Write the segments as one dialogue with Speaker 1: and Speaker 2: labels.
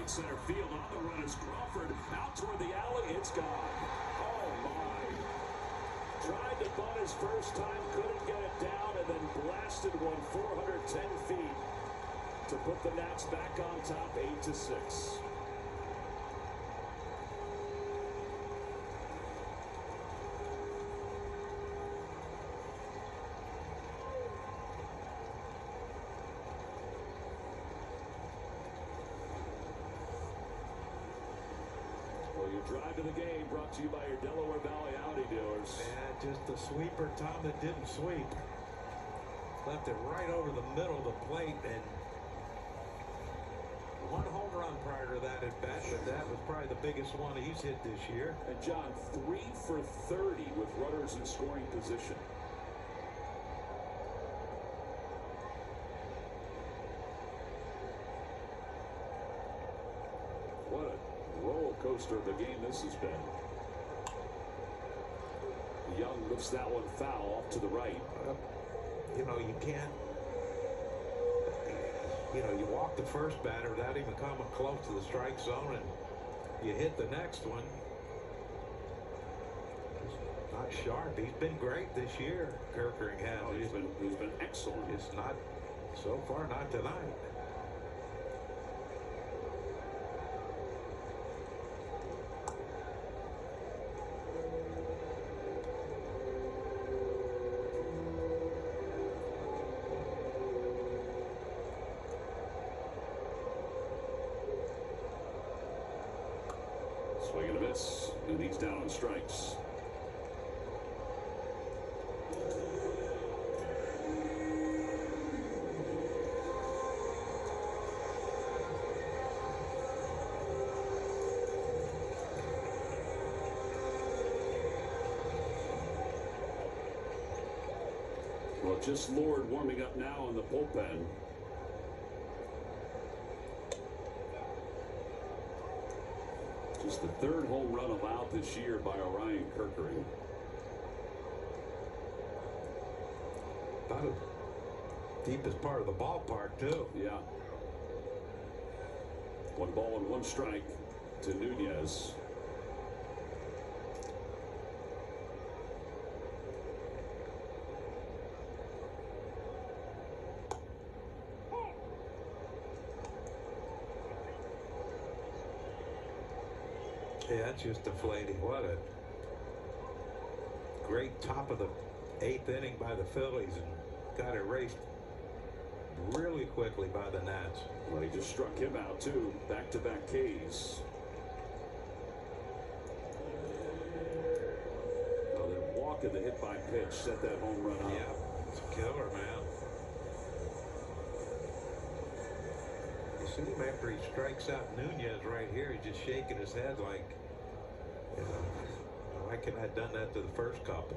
Speaker 1: right center field. On the run is Crawford. Out toward the alley. It's gone. Oh, my. Tried to bunt his first time. Couldn't get it down. And then blasted one 410 feet to put the Nats back on top 8-6. Drive to the game brought to you by your Delaware Valley Audi dealers.
Speaker 2: Yeah, just a sweeper, Tom, that didn't sweep. Left it right over the middle of the plate, and one home run prior to that at bat, but that was probably the biggest one he's hit this year.
Speaker 1: And John, 3 for 30 with runners in scoring position. What a roller coaster of the game this has been. Young lifts that one foul off to the right.
Speaker 2: You know, you can't, you know, you walk the first batter without even coming close to the strike zone, and you hit the next one. It's not sharp. He's been great this year, Kirkering has.
Speaker 1: Oh, he's been excellent.
Speaker 2: It's not, so far, not tonight.
Speaker 1: Swing and a miss, and he's down on strikes. Well, just Lord warming up now in the bullpen. Just the third home run allowed this year by Orion Kirkering.
Speaker 2: About as deep as part of the ballpark, too.
Speaker 1: Yeah. 1 ball and 1 strike to Nunez.
Speaker 2: Yeah, that's just deflating. What a great top of the 8th inning by the Phillies, and got erased really quickly by the Nats.
Speaker 1: Well, he just struck him out, too. Back-to-back Ks. Well, then Walker, the hit by pitch, set that home run up.
Speaker 2: Yeah, it's a killer, man. You see him after he strikes out Nunez right here. He's just shaking his head like, you know, why couldn't I have done that to the first couple?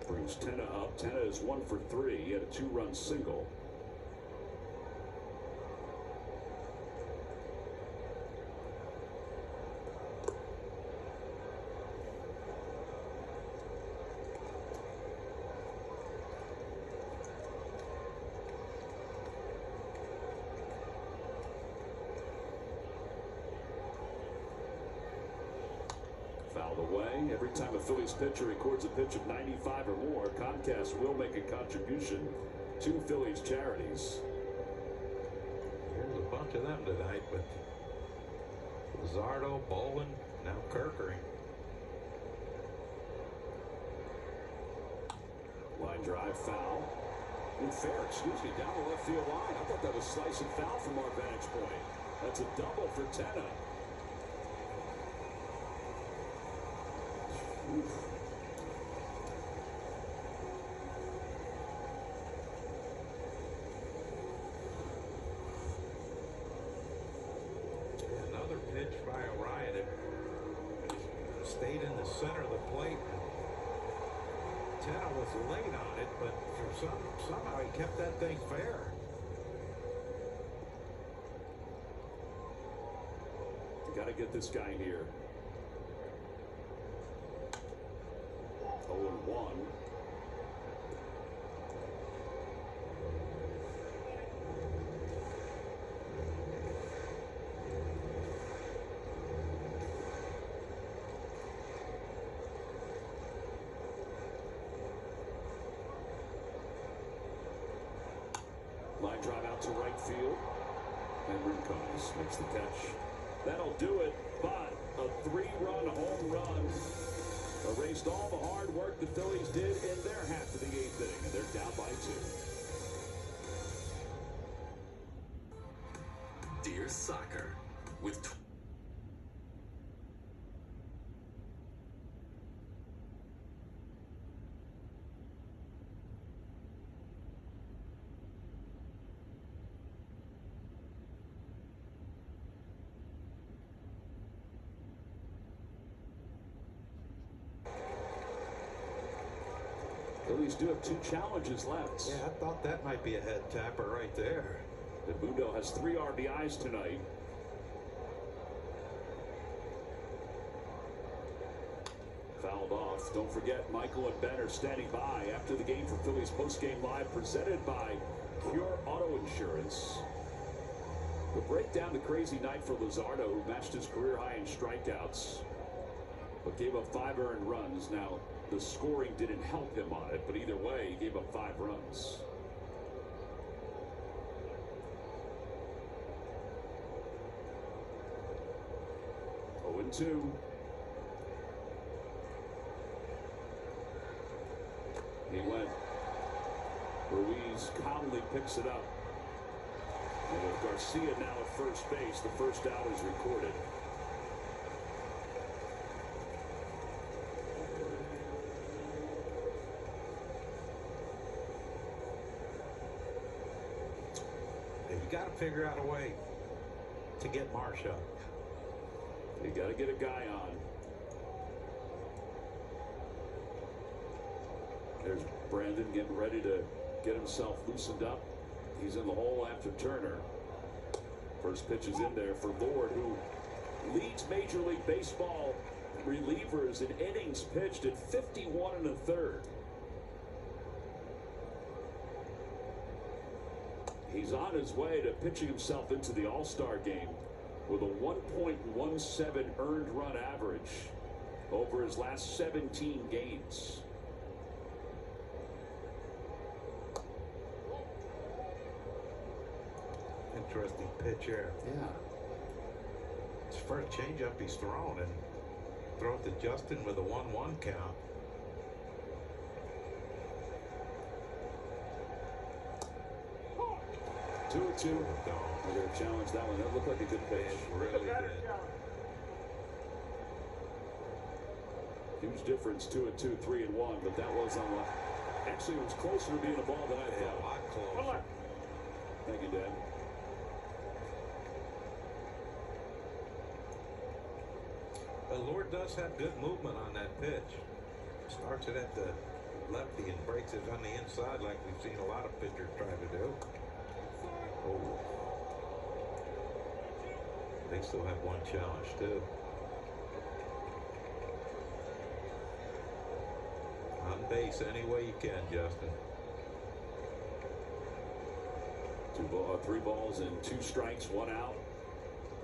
Speaker 1: Brings Tena up. Tena is 1 for 3. He had a 2-run single. Fouled away. Every time a Phillies pitcher records a pitch of 95 or more, Comcast will make a contribution to Phillies charities.
Speaker 2: There's a bunch of them tonight, but Luzardo, Bolin, now Kirkering.
Speaker 1: Line drive foul. Fair, excuse me, down the left field line. I thought that was slice and foul from our vantage point. That's a double for Tena.
Speaker 2: Another pitch by Orion. It stayed in the center of the plate. Tena was late on it, but for somehow he kept that thing fair.
Speaker 1: You got to get this guy here. 0-1. Line drive out to right field. And Rincon makes the catch. That'll do it, but a 3-run home run erased all the hard work the Phillies did in their half of the 8th inning, and they're down by 2.
Speaker 3: Dear Soccer with
Speaker 1: Phillies do have 2 challenges left.
Speaker 2: Yeah, I thought that might be a head tapper right there.
Speaker 1: Mundo has 3 RBIs tonight. Fouled off. Don't forget, Michael and Ben are standing by after the game for Phillies Postgame Live, presented by Pure Auto Insurance. We'll break down the crazy night for Luzardo, who matched his career high in strikeouts, but gave up 5 earned runs. Now, the scoring didn't help him on it, but either way, he gave up 5 runs. Oh, and 2. He went. Ruiz calmly picks it up. And with Garcia now at first base, the first out is recorded.
Speaker 2: You got to figure out a way to get Marsh up.
Speaker 1: You got to get a guy on. There's Brandon getting ready to get himself loosened up. He's in the hole after Turner. First pitch is in there for Lord, who leads Major League Baseball relievers in innings pitched at 51 1/3. He's on his way to pitching himself into the All-Star game with a 1.17 earned run average over his last 17 games.
Speaker 2: Interesting pitch here.
Speaker 1: Yeah.
Speaker 2: His first changeup he's thrown, and throw it to Justin with a 1-1 count.
Speaker 1: Two. They're going to challenge that one. That looked like a good pitch.
Speaker 2: Really did.
Speaker 1: Huge difference, 2-2, 3-1, but that was on the. Actually, it was closer to being a ball than I
Speaker 2: Yeah,
Speaker 1: thought.
Speaker 2: a lot closer.
Speaker 1: Thank you, Dan.
Speaker 2: Lord does have good movement on that pitch. Starts it at the lefty and breaks it on the inside like we've seen a lot of pitchers try to do. Oh. They still have one challenge too. On base any way you can, Justin.
Speaker 1: 3 balls and 2 strikes, 1 out.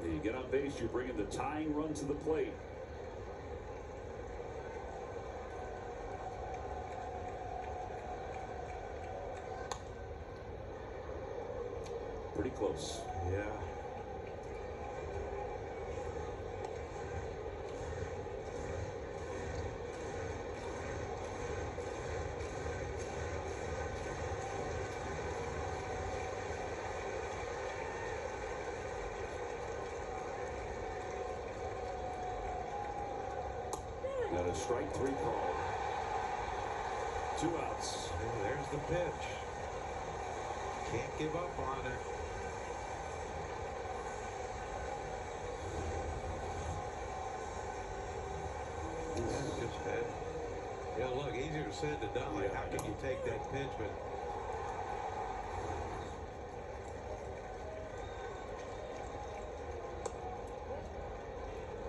Speaker 1: You get on base, you're bringing the tying run to the plate. Pretty close.
Speaker 2: Yeah.
Speaker 1: Got a strike 3 call. 2 outs.
Speaker 2: And there's the pitch. Can't give up on it. Just head. Yeah, look, easier said than done. Like,
Speaker 1: Yeah,
Speaker 2: how can you take that pitch? But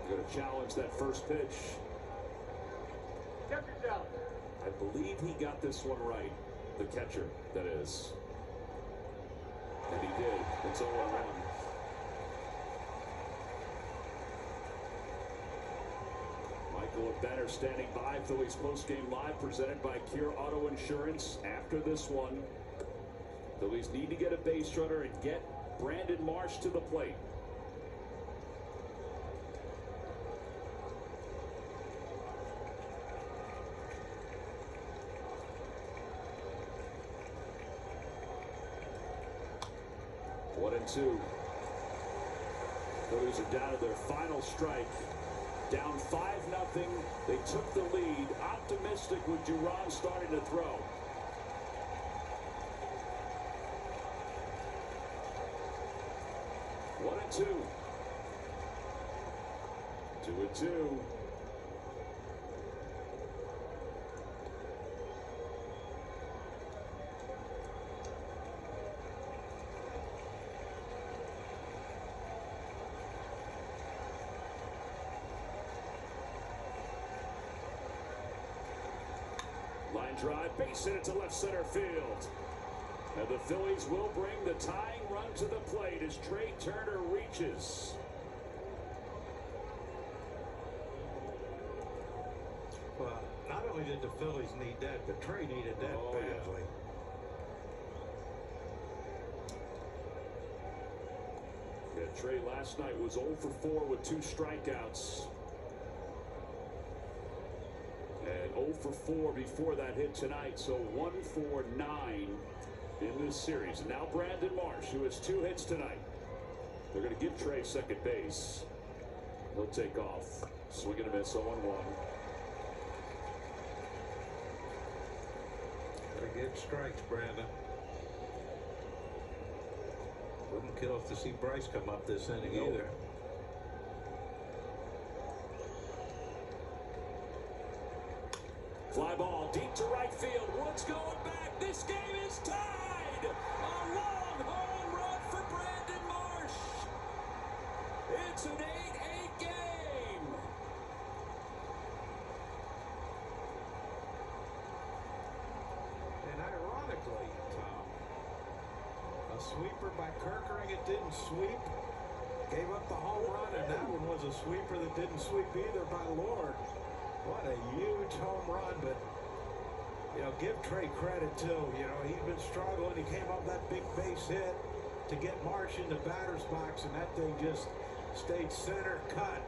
Speaker 1: You're going to challenge that first pitch. I believe he got this one right. The catcher, that is. And he did. It's 0-1. Michael and Ben are standing by. Phillies Postgame Live presented by Pure Auto Insurance. After this one, Phillies need to get a base runner and get Brandon Marsh to the plate. One and two. Phillies are down to their final strike. Down 5-0. They took the lead. Optimistic with Duran starting to throw. One and two. 2-2. Line drive, base hit it to left center field. And the Phillies will bring the tying run to the plate as Trey Turner reaches.
Speaker 2: Well, not only did the Phillies need that, but Trey needed that badly.
Speaker 1: Yeah, Trey last night was 0 for 4 with 2 strikeouts. And 0 for 4 before that hit tonight, so 1 for 9 in this series. And now Brandon Marsh, who has 2 hits tonight. They're going to give Trey second base. He'll take off. Swing and a miss, 0-1.
Speaker 2: Gotta get strikes, Brandon. Wouldn't kill us to see Bryce come up this inning either.
Speaker 1: Fly ball deep to right field. Woods going back. This game is tied. A long home run for Brandon Marsh. It's an 8-8 game.
Speaker 2: And ironically, Tom, a sweeper by Kerkering, it didn't sweep. Gave up the home run, and that one was a sweeper that didn't sweep either by Lord. What a huge home run, but, you know, give Trey credit, too. You know, he's been struggling. He came up that big base hit to get Marsh in the batter's box, and that thing just stayed center cut.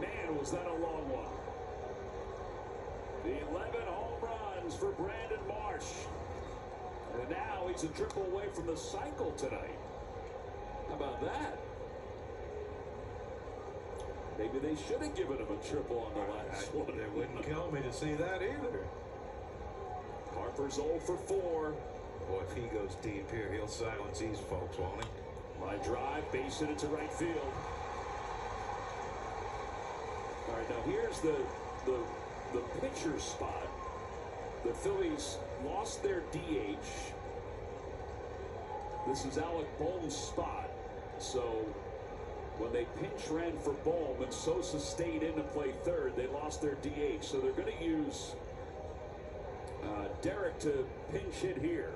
Speaker 1: Man, was that a long one. The 11 home runs for Brandon Marsh. And now he's a triple away from the cycle tonight. How about that? Maybe they should have given him a triple on the last one.
Speaker 2: It wouldn't kill me to see that either.
Speaker 1: Harper's 0 for 4.
Speaker 2: Boy, if he goes deep here, he'll silence these folks, won't he?
Speaker 1: Line drive, base hit it to right field. All right, now here's the pitcher spot. The Phillies lost their DH. This is Alec Bohm's spot. So when they pinch ran for Bohm and Sosa stayed in to play third, they lost their DH. So they're going to use Derek to pinch hit here.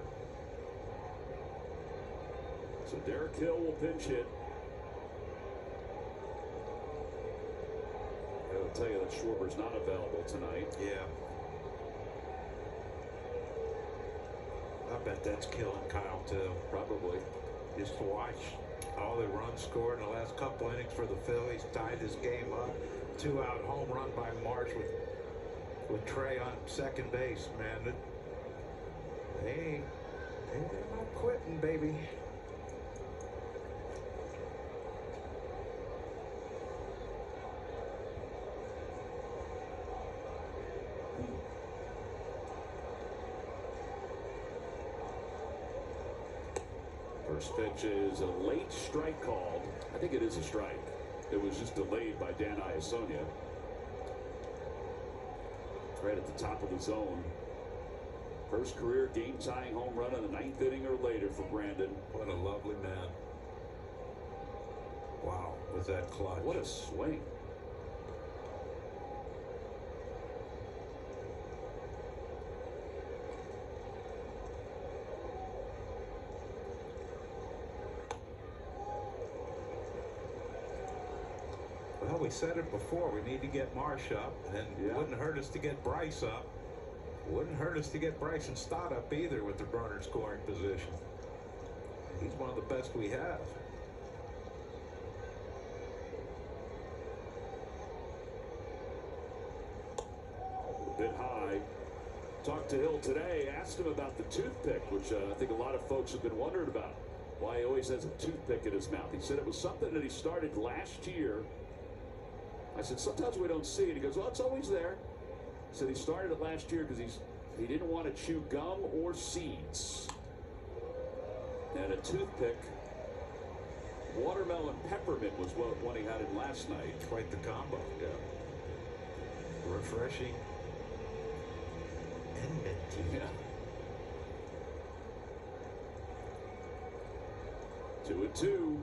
Speaker 1: So Derek Hill will pinch hit. I'll tell you that Schwarber's not available tonight.
Speaker 2: Yeah. I bet that's killing Kyle, too.
Speaker 1: Probably.
Speaker 2: Just to watch all the runs scored in the last couple innings for the Phillies, tied this game up. 2-out home run by Marsh with Trey on second base, man. They're not quitting, baby.
Speaker 1: First pitch is a late strike called. I think it is a strike. It was just delayed by Dan Iasonia. Right at the top of the zone. First career game-tying home run in the 9th inning or later for Brandon.
Speaker 2: What a lovely man. Wow, was that clutch.
Speaker 1: What a swing.
Speaker 2: Well, we said it before. We need to get Marsh up, and it wouldn't hurt us to get Bryce up. Wouldn't hurt us to get Bryson Stott up either with the runner scoring position. He's one of the best we have.
Speaker 1: A bit high. Talked to Hill today, asked him about the toothpick, which I think a lot of folks have been wondering about. Why he always has a toothpick in his mouth. He said it was something that he started last year. I said, sometimes we don't see it. He goes, well, it's always there. He said he started it last year because he didn't want to chew gum or seeds. And a toothpick, watermelon peppermint was one he had in last night.
Speaker 2: Quite the combo.
Speaker 1: Yeah.
Speaker 2: Refreshing and minty.
Speaker 1: Yeah. 2-2.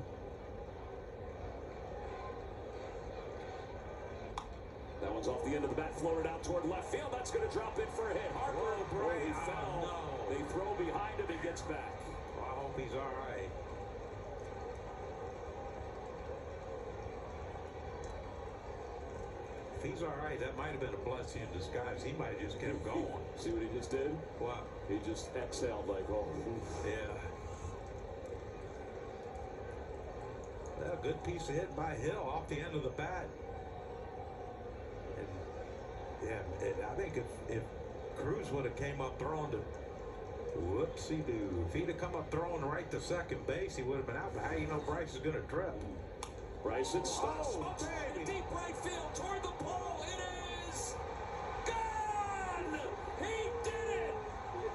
Speaker 1: That one's off the end of the bat, floated out toward left field. That's going to drop in for a hit. Harper, he fell.
Speaker 2: No.
Speaker 1: They throw behind him. He gets back.
Speaker 2: I hope he's all right. If he's all right, that might have been a blessing in disguise. He might have just kept going.
Speaker 1: See what he just did?
Speaker 2: What?
Speaker 1: He just exhaled like, oh.
Speaker 2: Yeah. A good piece of hit by Hill off the end of the bat. And yeah, I think if Cruz would have came up throwing to whoopsie-doo. If he'd have come up throwing right to second base, he would have been out. But how do you know Bryce is going to trip?
Speaker 1: Bryson stops.
Speaker 4: Deep right field toward the pole. It is gone! He did it!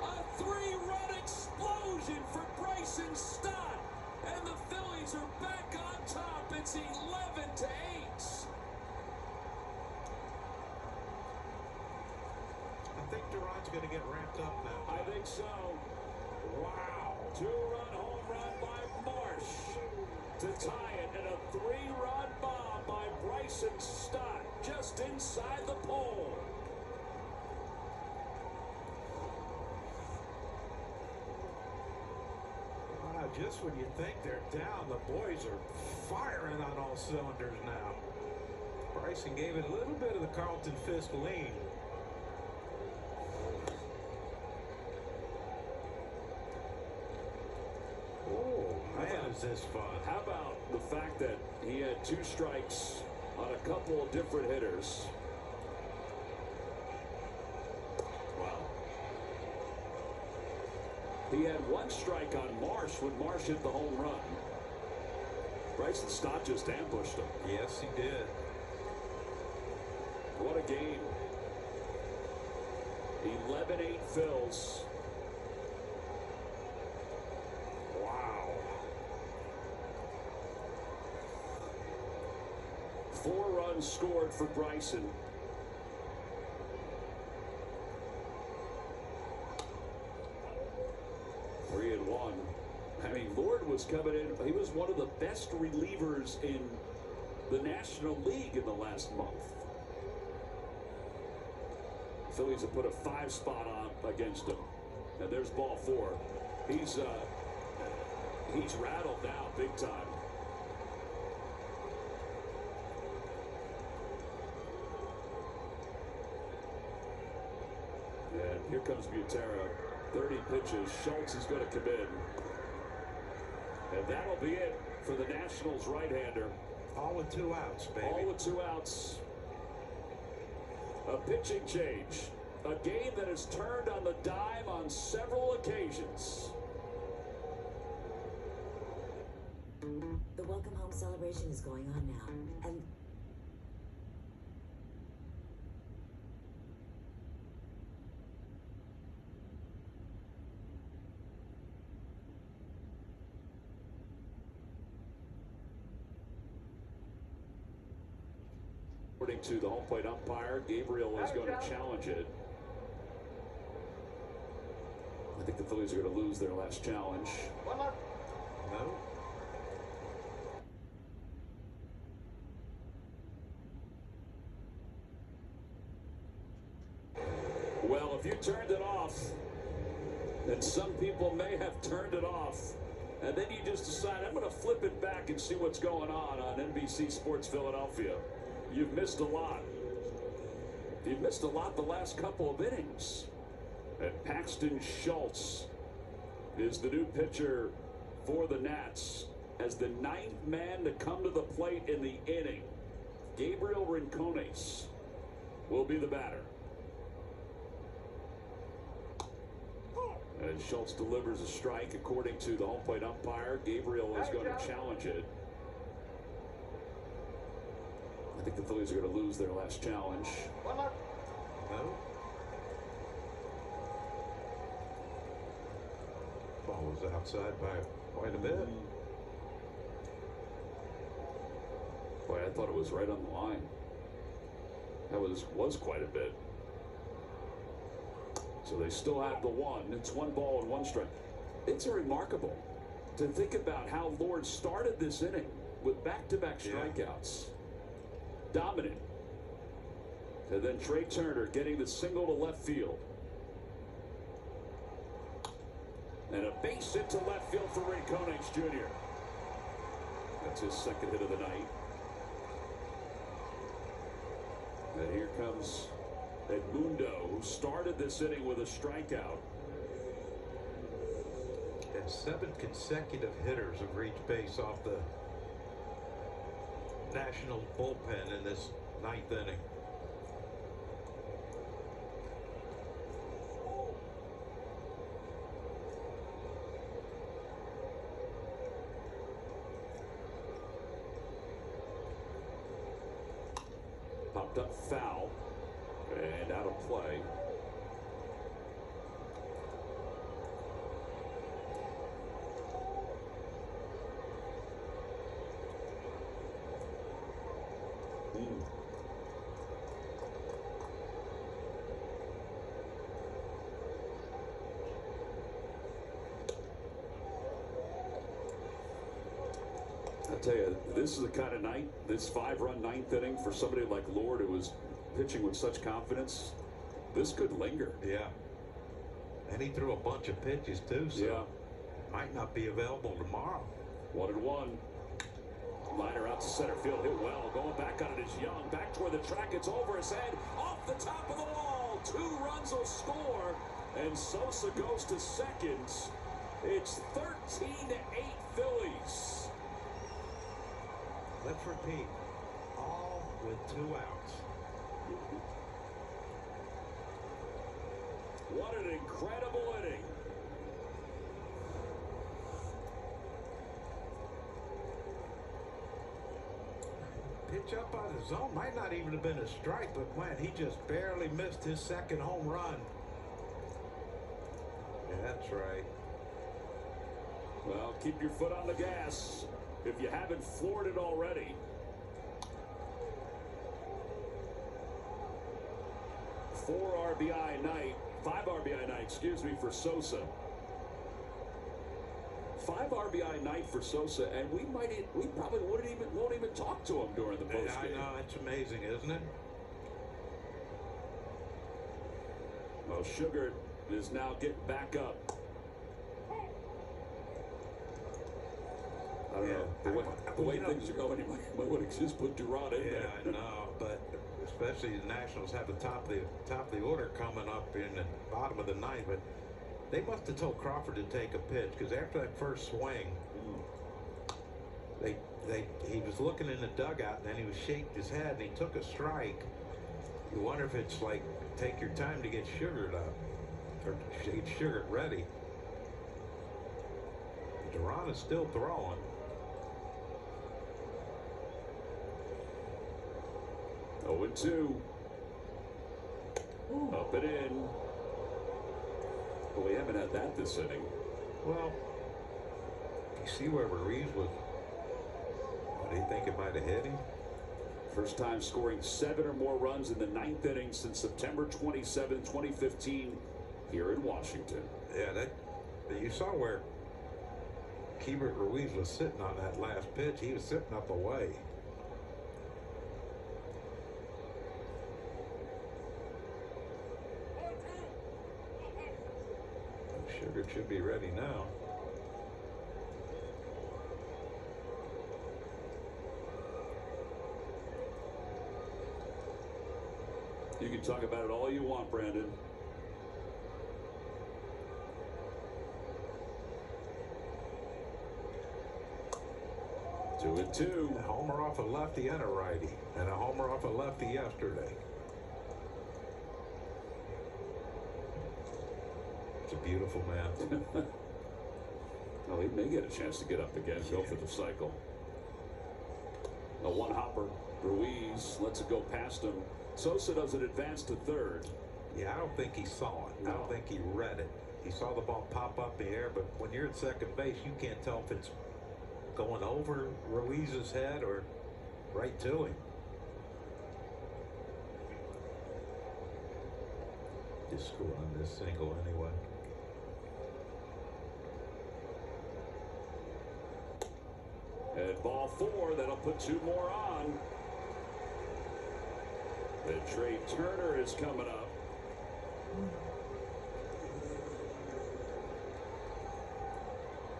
Speaker 4: A 3-run explosion for Bryson Stott. And the Phillies are back on top. It's 11-8.
Speaker 2: I think Duran's going to get ramped up now.
Speaker 1: I think so. Wow. 2-run home run by Marsh to tie it, and a 3-run bomb by Bryson Stott just inside the pole.
Speaker 2: Just when you think they're down, the boys are firing on all cylinders now. Bryson gave it a little bit of the Carlton Fisk lean. Oh, man, is this fun.
Speaker 1: How about the fact that he had 2 strikes on a couple of different hitters? Wow. He had 1 strike on Marsh when Marsh hit the home run. Bryson Stott just ambushed him.
Speaker 2: Yes, he did.
Speaker 1: What a game. 11-8 Phils. Wow. 4 runs scored for Bryson. I mean, Lord was coming in. He was one of the best relievers in the National League in the last month. Phillies have put a 5 spot on against him. And there's ball 4. He's rattled now big time. And here comes Butera. 30 pitches. Schultz is going to come in. And that'll be it for the Nationals right-hander.
Speaker 2: All with 2 outs, baby.
Speaker 1: All with 2 outs. A pitching change. A game that has turned on the dime on several occasions.
Speaker 5: The welcome home celebration is going on now, and
Speaker 1: according to the home plate umpire, Gabriel is going to challenge it. I think the Phillies are going to lose their last challenge.
Speaker 2: No.
Speaker 1: Well, if you turned it off, and some people may have turned it off, and then you just decide, I'm going to flip it back and see what's going on NBC Sports Philadelphia, you've missed a lot. You've missed a lot the last couple of innings. And Paxton Schultz is the new pitcher for the Nats as the 9th man to come to the plate in the inning. Gabriel Rincones will be the batter. And Schultz delivers a strike. According to the home plate umpire, Gabriel is going to challenge it. I think the Phillies are going to lose their last challenge.
Speaker 2: No. Ball was outside by quite a bit.
Speaker 1: Boy, I thought it was right on the line. That was quite a bit. So they still have the one. It's 1 ball and 1 strike. It's remarkable to think about how Lord started this inning with back-to-back strikeouts. Dominant. And then Trey Turner getting the single to left field. And a base hit to left field for Rincones Jr. That's his 2nd hit of the night. And here comes Edmundo, who started this inning with a strikeout.
Speaker 2: And 7 consecutive hitters have reached base off the Nationals bullpen in this 9th inning.
Speaker 1: Popped up foul and out of play. I tell you, this is the kind of night, this 5-run 9th inning for somebody like Lord, who was pitching with such confidence. This could linger.
Speaker 2: Yeah. And he threw a bunch of pitches too, so might not be available tomorrow.
Speaker 1: 1-1. Liner out to center field, hit well. Going back on it is Young. Back toward the track. It's over his head. Off the top of the wall. 2 runs will score. And Sosa goes to second. It's 13-8 Phillies.
Speaker 2: Let's repeat. All with 2 outs.
Speaker 1: What an incredible inning.
Speaker 2: Pitch up on his own might not even have been a strike, but man, he just barely missed his 2nd home run. Yeah, that's right.
Speaker 1: Well, keep your foot on the gas if you haven't floored it already. 4 RBI night, 5 RBI night, excuse me, for Sosa. 5 RBI night for Sosa, and we probably won't even talk to him during the postgame.
Speaker 2: I know, it's amazing, isn't it?
Speaker 1: Well, Sugar is now getting back up. I don't know. The way things are going, you might want to just put Durant in there.
Speaker 2: Yeah, I know, but especially the Nationals have the top of the order coming up in the bottom of the 9th, but they must have told Crawford to take a pitch, because after that first swing, he was looking in the dugout, and then he was shaking his head, and he took a strike. You wonder if it's like, take your time to get sugared up, or get sugared ready. Durant is still throwing.
Speaker 1: Oh, 2. Up and in. But we haven't had that this inning.
Speaker 2: Well, you see where Ruiz was. What do you think it might have hit him?
Speaker 1: First time scoring 7 or more runs in the 9th inning since September 27, 2015 here in Washington.
Speaker 2: Yeah, you saw where Keibert Ruiz was sitting on that last pitch. He was sitting up away. Sugar should be ready now.
Speaker 1: You can talk about it all you want, Brandon. 2-2.
Speaker 2: A homer off a lefty and a righty, and a homer off a lefty yesterday. It's a beautiful man.
Speaker 1: Well, he may get a chance to get up again, go for the cycle. A one-hopper. Ruiz lets it go past him. Sosa doesn't advance to third.
Speaker 2: Yeah, I don't think he saw it.
Speaker 1: No.
Speaker 2: I don't think he read it. He saw the ball pop up in the air, but when you're at second base, you can't tell if it's going over Ruiz's head or right to him. Just score on this single anyway.
Speaker 1: And ball 4, that'll put 2 more on. And Trey Turner is coming up.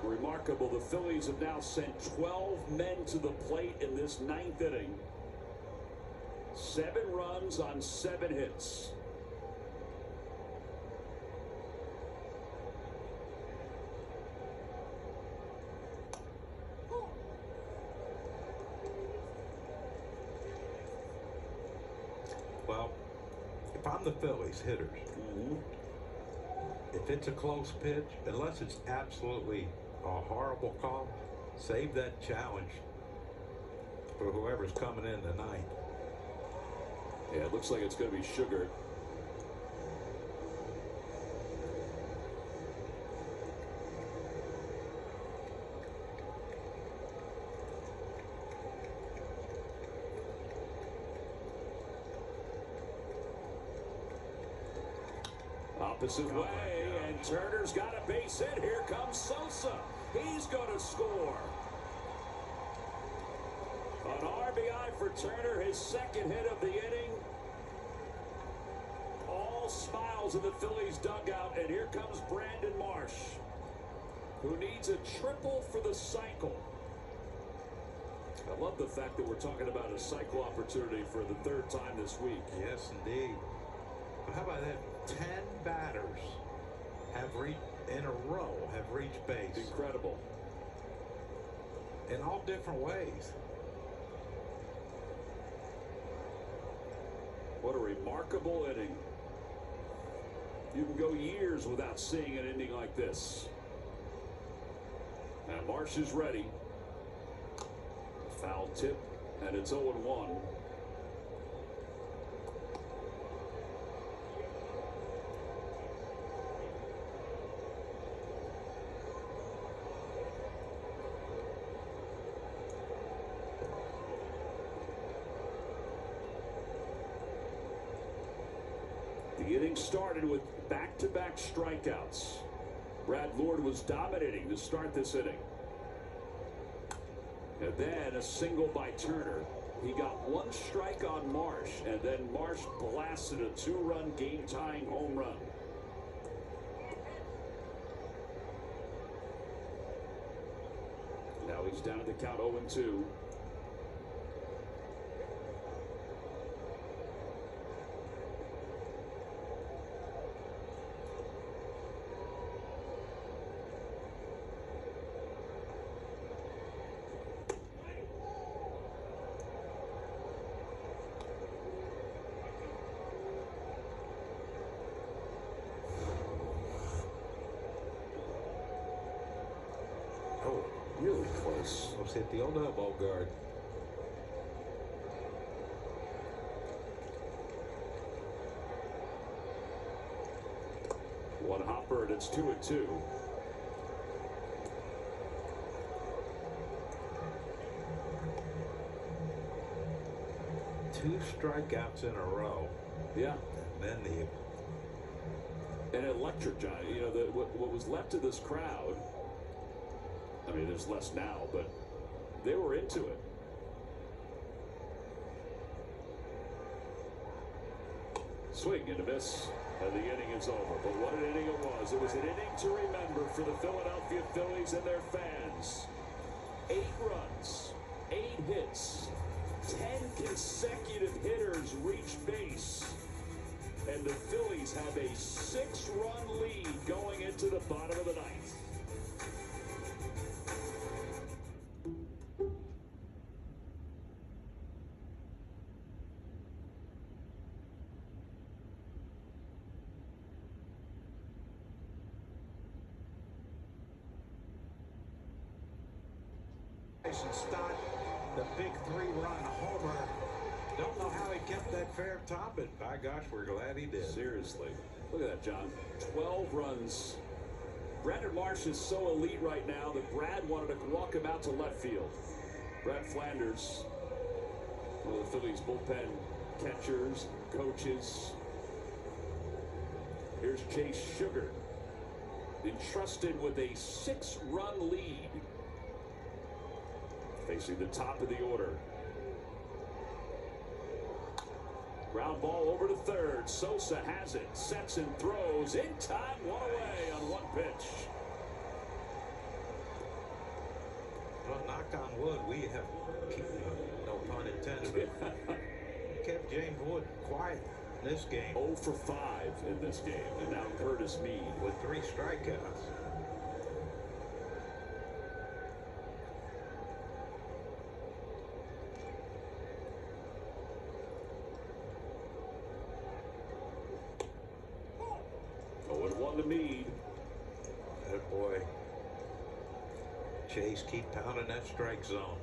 Speaker 1: Remarkable, the Phillies have now sent 12 men to the plate in this 9th inning. 7 runs on 7 hits.
Speaker 2: Well, if I'm the Phillies hitters, if it's a close pitch, unless it's absolutely a horrible call, save that challenge for whoever's coming in tonight.
Speaker 1: Yeah, it looks like it's going to be Sugar. Opposite way, and Turner's got a base hit. Here comes Sosa. He's going to score. An RBI for Turner, his 2nd hit of the inning. All smiles in the Phillies dugout, and here comes Brandon Marsh, who needs a triple for the cycle. I love the fact that we're talking about a cycle opportunity for the 3rd time this week.
Speaker 2: Yes, indeed. How about that? 10 batters have in a row have reached base.
Speaker 1: Incredible.
Speaker 2: In all different ways.
Speaker 1: What a remarkable inning. You can go years without seeing an inning like this. And Marsh is ready. Foul tip, and it's 0-1. The inning started with back-to-back strikeouts. Brad Lord was dominating to start this inning. And then a single by Turner. He got 1 strike on Marsh, and then Marsh blasted a 2-run game-tying home run. Now he's down to the count 0-2. Really close.
Speaker 2: Almost hit the old elbow guard.
Speaker 1: One hopper, and it's 2-2.
Speaker 2: Two strikeouts in a row.
Speaker 1: Yeah.
Speaker 2: And then
Speaker 1: An electric giant. You know, what was left of this crowd. I mean, there's less now, but they were into it. Swing and a miss, and the inning is over. But what an inning it was. It was an inning to remember for the Philadelphia Phillies and their fans. 8 runs, 8 hits, 10 consecutive hitters reached base. And the Phillies have a 6-run lead going into the bottom of the 9th.
Speaker 2: Bryson Stott, the big 3-run homer. Don't know how he kept that fair top, but by gosh, we're glad he did.
Speaker 1: Seriously. Look at that, John. 12 runs. Brandon Marsh is so elite right now that Brad wanted to walk him out to left field. Brad Flanders, one of the Phillies bullpen catchers, coaches. Here's Chase Sugar, entrusted with a 6-run lead, facing the top of the order. Ground ball over to third. Sosa has it, sets and throws in time, one away on one pitch.
Speaker 2: Well, knock on wood, we have, no pun intended, kept James Wood quiet in this game.
Speaker 1: 0 for 5 in this game, and now Curtis Mead
Speaker 2: with 3 strikeouts.
Speaker 1: To Mead.
Speaker 2: That boy. Chase, keep pounding that strike zone.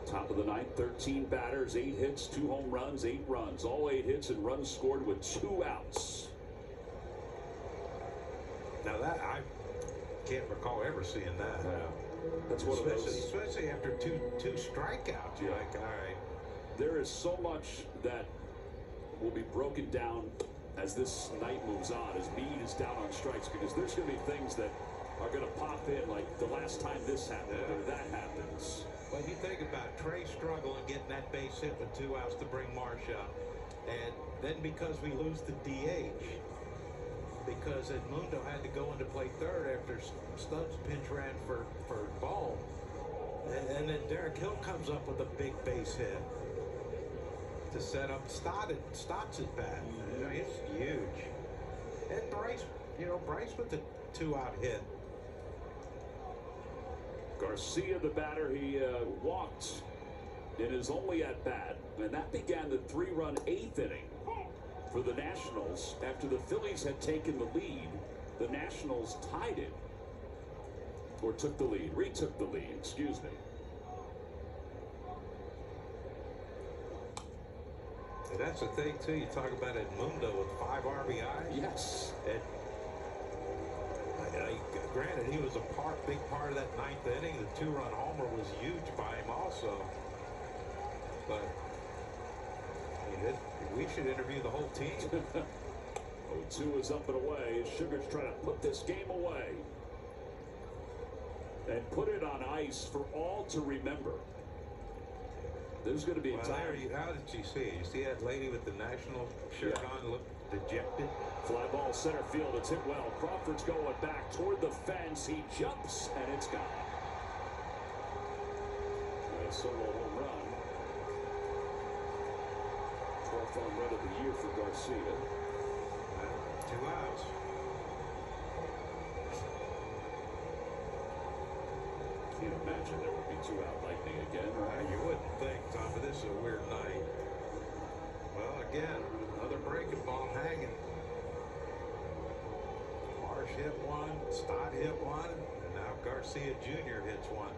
Speaker 1: Top of the ninth, 13 batters, 8 hits, 2 home runs, 8 runs. All 8 hits and runs scored with 2 outs.
Speaker 2: Now that I can't recall ever seeing that.
Speaker 1: Yeah. That's one of those.
Speaker 2: Especially after two strikeouts. You're like, all right.
Speaker 1: There is so much that will be broken down as this night moves on, as Mead is down on strikes, because there's going to be things that are going to pop in, like the last time this happened, or that happens.
Speaker 2: Well, you think about Trey struggling getting that base hit with 2 outs to bring Marsh up, and then because we lose the DH, because Edmundo had to go into play third after Stubbs pinch ran for ball. And then Derek Hill comes up with a big base hit to set up Stotts at bat. You know, it's huge. And Bryce, Bryce with the 2-out hit.
Speaker 1: Garcia, the batter, he walked in his only at bat, and that began the 3-run 8th inning for the Nationals. After the Phillies had taken the lead, the Nationals tied it, or took the lead, retook the lead, excuse me.
Speaker 2: And that's the thing too, you talk about Edmundo with 5 RBIs.
Speaker 1: Yes.
Speaker 2: And granted, he was a big part of that 9th inning. The 2-run homer was huge by him also. But I mean, we should interview the whole team.
Speaker 1: 0-2 is up and away. Sugar's trying to put this game away and put it on ice for all to remember. There's going to be a time.
Speaker 2: How did you see it? You see that lady with the national shirt on look dejected?
Speaker 1: Fly ball center field. It's hit well. Crawford's going back toward the fence. He jumps, and it's gone. A solo home run. 12th home run of the year for Garcia.
Speaker 2: 2 outs.
Speaker 1: Can't imagine there would be 2-out Lightning again.
Speaker 2: You wouldn't think, Tom, but this is a weird night. Well, again, another breaking ball hanging. Marsh hit one, Stott hit one, and now Garcia Jr. hits one.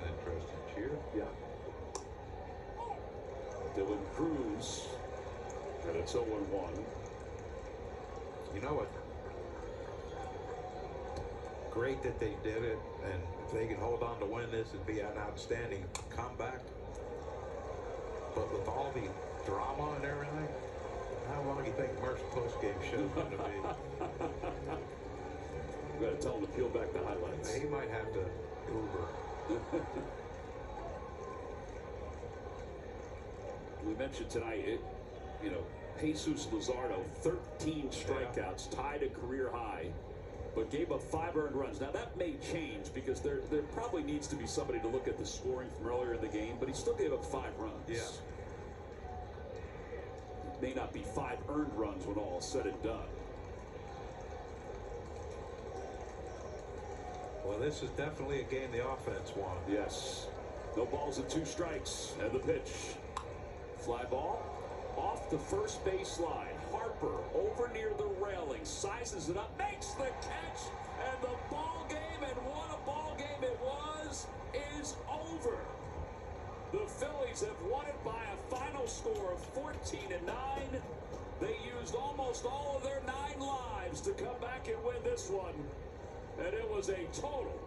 Speaker 2: Interesting cheer.
Speaker 1: Yeah. Dylan Cruz. And it's 0-1.
Speaker 2: You know what? Great that they did it, and if they can hold on to win this, it'd be an outstanding comeback. But with all the drama and everything, how long do you think Merck's post-game show is going to be?
Speaker 1: We've got to tell him to peel back the highlights.
Speaker 2: He might have to Uber.
Speaker 1: We mentioned tonight, Jesus Luzardo, 13 strikeouts, tied a career high, but gave up 5 earned runs. Now that may change because there probably needs to be somebody to look at the scoring from earlier in the game, but he still gave up 5 runs.
Speaker 2: Yeah.
Speaker 1: It may not be 5 earned runs when all is said and done.
Speaker 2: Well, this is definitely a game the offense won.
Speaker 1: Yes. No balls and 2 strikes. And the pitch. Fly ball off the first baseline. Harper over near the railing. Sizes it up. Makes the catch. And the ball game, and what a ball game it was, is over. The Phillies have won it by a final score of 14-9. They used almost all of their 9 lives to come back and win this one. And it was a total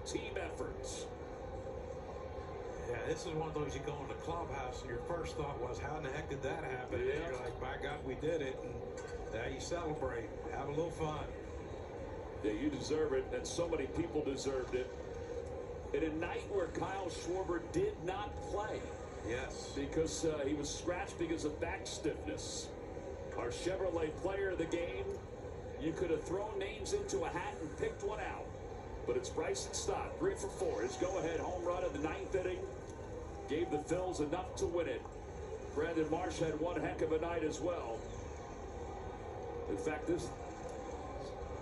Speaker 1: team effort.
Speaker 2: Yeah, this is one of those you go in the clubhouse and your first thought was, how in the heck did that happen?
Speaker 1: Yeah.
Speaker 2: And you're like, by God, we did it. And now you celebrate. Have a little fun.
Speaker 1: Yeah, you deserve it, and so many people deserved it. In a night where Kyle Schwarber did not play.
Speaker 2: Yes.
Speaker 1: Because he was scratched because of back stiffness. Our Chevrolet player of the game, you could have thrown names into a hat and picked one out. But it's Bryson Stott, 3 for 4. His go-ahead home run in the 9th inning gave the Phils enough to win it. Brandon Marsh had one heck of a night as well. In fact,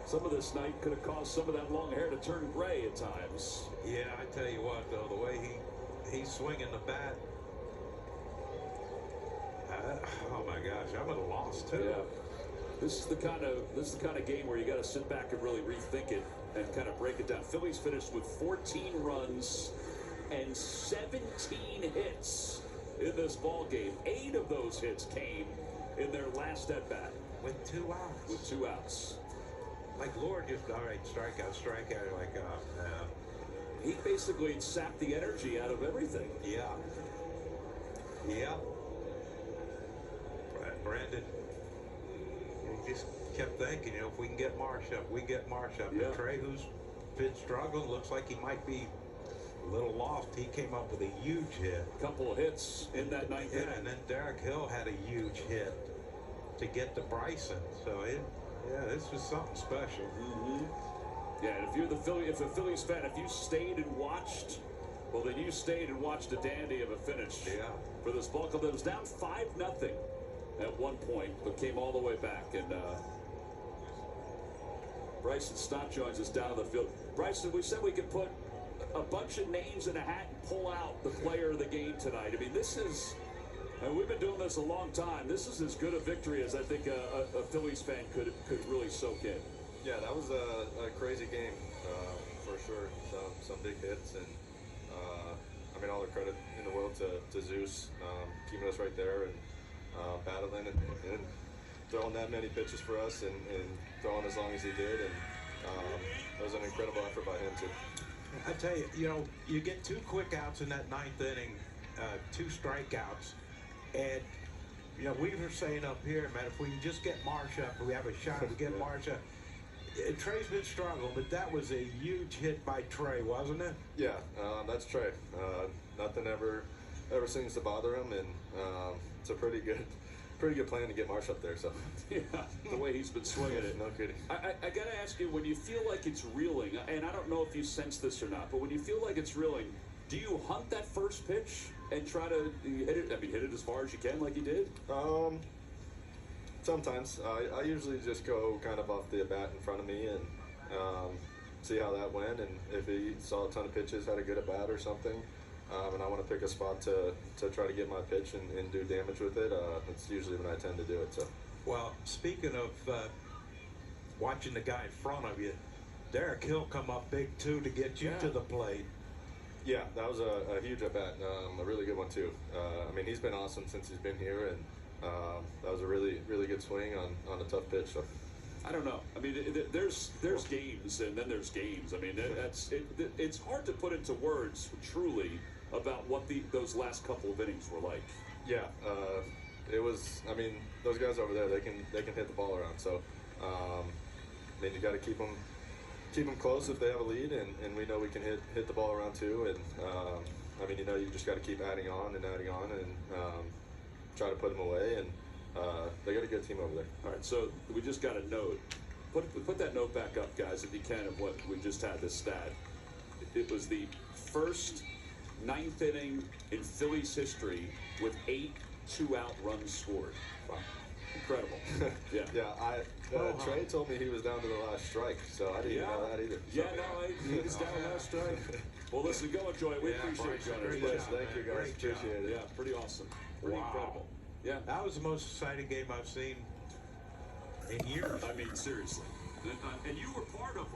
Speaker 1: some of this night could have caused some of that long hair to turn gray at times.
Speaker 2: Yeah, I tell you what, though, the way he's swinging the bat. Oh my gosh, I'm at a loss too.
Speaker 1: Yeah. This is the kind of game where you got to sit back and really rethink it and kind of break it down. Phillies finished with 14 runs and 17 hits in this ball game. 8 of those hits came in their last at bat.
Speaker 2: With 2 outs.
Speaker 1: With 2 outs.
Speaker 2: Like Lord just, all right, strikeout, like,
Speaker 1: He basically sapped the energy out of everything.
Speaker 2: Yeah. Yeah. Brandon, he just kept thinking, if we can get Marsh up, we get Marsh up.
Speaker 1: Yeah.
Speaker 2: And Trey, who's been struggling, looks like he might be a little lost. He came up with a huge hit.
Speaker 1: Couple of hits in that 9th inning.
Speaker 2: And then Derek Hill had a huge hit to get to Bryson. So, this was something special.
Speaker 1: Mm-hmm. Yeah, and if a Phillies fan, if you stayed and watched, well, then you stayed and watched a dandy of a finish.
Speaker 2: Yeah.
Speaker 1: For this ball club that was down 5-0 at one point, but came all the way back. And Bryson Stott joins us down on the field. Bryson, we said we could put a bunch of names in a hat and pull out the player of the game tonight. I mean, this is, and we've been doing this a long time. This is as good a victory as I think a Phillies fan could really soak in.
Speaker 6: Yeah, that was a crazy game for sure. Some big hits, and I mean, all the credit in the world to Zeus keeping us right there and battling and throwing that many pitches for us and throwing as long as he did, and it was an incredible effort by him too.
Speaker 2: I tell you, you get 2 quick outs in that 9th inning, 2 strikeouts, and we were saying up here, man, if we can just get Marsh up, we have a shot to get Marsh up. Trey's been struggling, but that was a huge hit by Trey, wasn't it?
Speaker 6: Yeah, that's Trey. Nothing ever seems to bother him, and it's a pretty good plan to get Marsh up there. So
Speaker 1: yeah, the way he's been swinging it.
Speaker 6: No kidding.
Speaker 1: I got to ask you, when you feel like it's reeling, and I don't know if you sense this or not, but when you feel like it's reeling, do you hunt that first pitch and try to hit it? I mean, hit it as far as you can, like you did.
Speaker 6: Sometimes I usually just go kind of off the bat in front of me and see how that went, and if he saw a ton of pitches, had a good at bat or something, and I want to pick a spot to try to get my pitch and do damage with it, that's usually when I tend to do it. So,
Speaker 2: well, speaking of watching the guy in front of you, Derek Hill come up big too to get you to the plate.
Speaker 6: Yeah, that was a huge at bat, a really good one too. I mean, he's been awesome since he's been here, and that was a really good swing on a tough pitch. So
Speaker 1: I don't know. I mean, there's games and then there's games. I mean, it's hard to put into words truly about what those last couple of innings were like.
Speaker 6: Yeah, it was. I mean, those guys over there, they can hit the ball around. So I mean, you got to keep them close if they have a lead, and we know we can hit the ball around too. And I mean, you just got to keep adding on and try to put them away, and they got a good team over there.
Speaker 1: All right, so we just got a note. Put that note back up, guys, if you can, of what we just had, this stat. It was the first 9th inning in Phillies history with 8 2-out runs scored. Wow. incredible. Yeah.
Speaker 6: Trey told me he was down to the last strike, so I didn't even know that either.
Speaker 1: Yeah, no, he was down last strike. Well, listen, go enjoy it. We appreciate you.
Speaker 6: Yes, thank you guys.
Speaker 2: Great job.
Speaker 6: Appreciate it.
Speaker 1: Yeah, pretty awesome. Pretty incredible. Yeah.
Speaker 2: That was the most exciting game I've seen in years.
Speaker 1: I mean, seriously.
Speaker 3: And you were part of